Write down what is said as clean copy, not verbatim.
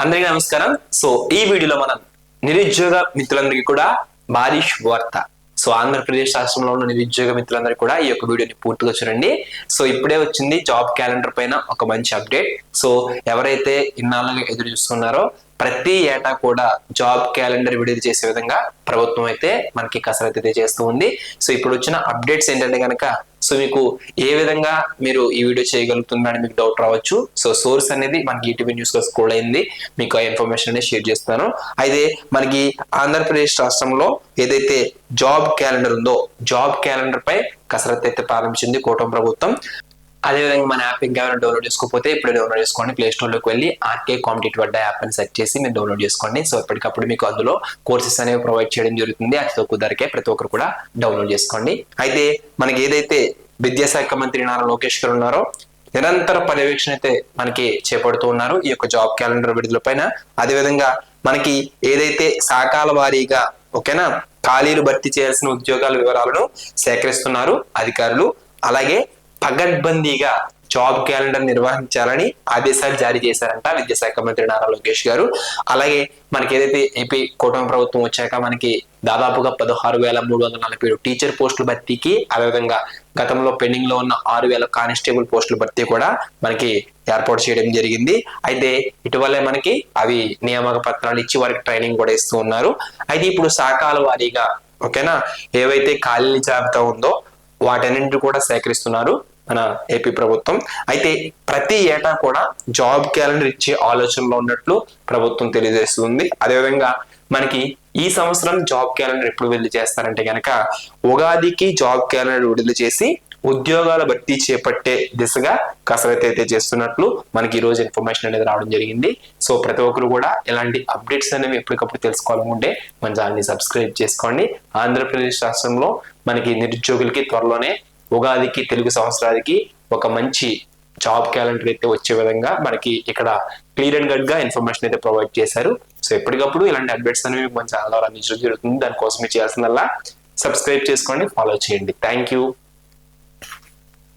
అందరికీ నమస్కారం. సో ఈ వీడియోలో మనం నిరుద్యోగ మిత్రులందరికీ కూడా భారీ శుభవార్త. సో ఆంధ్రప్రదేశ్ రాష్ట్రంలో ఉన్న నిరుద్యోగ మిత్రులందరూ కూడా ఈ యొక్క వీడియోని పూర్తిగా చూడండి. సో ఇప్పుడే వచ్చింది జాబ్ క్యాలెండర్ పైన ఒక మంచి అప్డేట్. సో ఎవరైతే ఇన్నాళ్ళుగా ఎదురు చూస్తున్నారో ప్రతి ఏటా కూడా జాబ్ క్యాలెండర్ విడుదల చేసే విధంగా ప్రభుత్వం అయితే మనకి కసరత్తు అయితే చేస్తూ ఉంది. సో ఇప్పుడు వచ్చిన అప్డేట్స్ ఏంటంటే కనుక సో మీకు ఏ విధంగా మీరు ఈ వీడియో చేయగలుగుతున్నారని మీకు డౌట్ రావచ్చు. సో సోర్స్ అనేది మనకి ఈటీవీ న్యూస్ లో స్క్రోల్ అయింది, మీకు ఆ ఇన్ఫర్మేషన్ అనేది షేర్ చేస్తాను. అయితే మనకి ఆంధ్రప్రదేశ్ రాష్ట్రంలో ఏదైతే జాబ్ క్యాలెండర్ ఉందో జాబ్ క్యాలెండర్ పై కసరత్తు అయితే ప్రారంభించింది కూటమి ప్రభుత్వం. అదేవిధంగా మన యాప్ ఇంకెవరైనా డౌన్లోడ్ చేసుకోకపోతే ఇప్పుడే డౌన్లోడ్ చేసుకోండి. ప్లే స్టోర్ లోకి వెళ్ళి ఆర్కే కాంపిటేటివ్ అడ్డా యాప్ అని సెర్చ్ చేసి మీరు డౌన్లోడ్ చేసుకోండి. సో ఎప్పటికప్పుడు మీకు అందులో కోర్సెస్ అనేవి ప్రొవైడ్ చేయడం జరుగుతుంది. అతి తక్కువ ధరకే ప్రతి ఒక్కరు కూడా డౌన్లోడ్ చేసుకోండి. అయితే మనకి ఏదైతే విద్యాశాఖ మంత్రి నారా లోకేష్ గారు ఉన్నారో నిరంతర పర్యవేక్షణ అయితే మనకి చేపడుతూ ఉన్నారు ఈ యొక్క జాబ్ క్యాలెండర్ విడుదల పైన. అదేవిధంగా మనకి ఏదైతే శాఖల వారీగా ఓకేనా ఖాళీలు భర్తీ చేయాల్సిన ఉద్యోగాల వివరాలను సేకరిస్తున్నారు అధికారులు. అలాగే పగడ్బందీగా జాబ్ క్యాలెండర్ నిర్వహించాలని ఆదేశాలు జారీ చేశారంట విద్యాశాఖ మంత్రి నారా లోకేష్ గారు. అలాగే మనకి ఏదైతే ఏపీ కూటమి ప్రభుత్వం వచ్చాక మనకి దాదాపుగా 16,347 టీచర్ పోస్టుల భర్తీకి, అదేవిధంగా గతంలో పెండింగ్ లో ఉన్న 6,000 కానిస్టేబుల్ పోస్టుల భర్తీ కూడా మనకి ఏర్పాటు చేయడం జరిగింది. అయితే ఇటీవలే మనకి అవి నియామక పత్రాలు ఇచ్చి వారికి ట్రైనింగ్ కూడా ఇస్తూ ఉన్నారు. అయితే ఇప్పుడు శాఖల వారీగా ఓకేనా ఏవైతే ఖాళీల జాబితా ఉందో వాటన్నింటినీ కూడా సేకరిస్తున్నారు మన ఏపీ ప్రభుత్వం. అయితే ప్రతి ఏటా కూడా జాబ్ క్యాలెండర్ ఇచ్చే ఆలోచనలో ఉన్నట్లు ప్రభుత్వం తెలియజేస్తుంది. అదేవిధంగా మనకి ఈ సంవత్సరం జాబ్ క్యాలెండర్ ఎప్పుడు విడుదల చేస్తారంటే కనుక ఉగాదికి జాబ్ క్యాలెండర్ విడుదల చేసి ఉద్యోగాల భర్తీ చేపట్టే దిశగా కసరత్తు అయితే చేస్తున్నట్లు మనకి ఈ రోజు ఇన్ఫర్మేషన్ అనేది రావడం జరిగింది. సో ప్రతి ఒక్కరు కూడా ఇలాంటి అప్డేట్స్ అనేవి ఎప్పటికప్పుడు తెలుసుకోవాలనుకుంటే మన ఛానల్ని సబ్స్క్రైబ్ చేసుకోండి. ఆంధ్రప్రదేశ్ రాష్ట్రంలో మనకి నిరుద్యోగులకి త్వరలోనే ఉగాదికి తెలుగు సంవత్సరానికి ఒక మంచి జాబ్ క్యాలెండర్ అయితే వచ్చే విధంగా మనకి ఇక్కడ క్లియర్ అండ్ కట్ గా ఇన్ఫర్మేషన్ అయితే ప్రొవైడ్ చేశారు. సో ఎప్పటికప్పుడు ఇలాంటి అప్డేట్స్ అనేవి మన ఛానల్ ద్వారా అందించడం జరుగుతుంది. దానికోసం మీరు చేయాల్సిందల్లా సబ్స్క్రైబ్ చేసుకోండి, ఫాలో చేయండి. Thank you.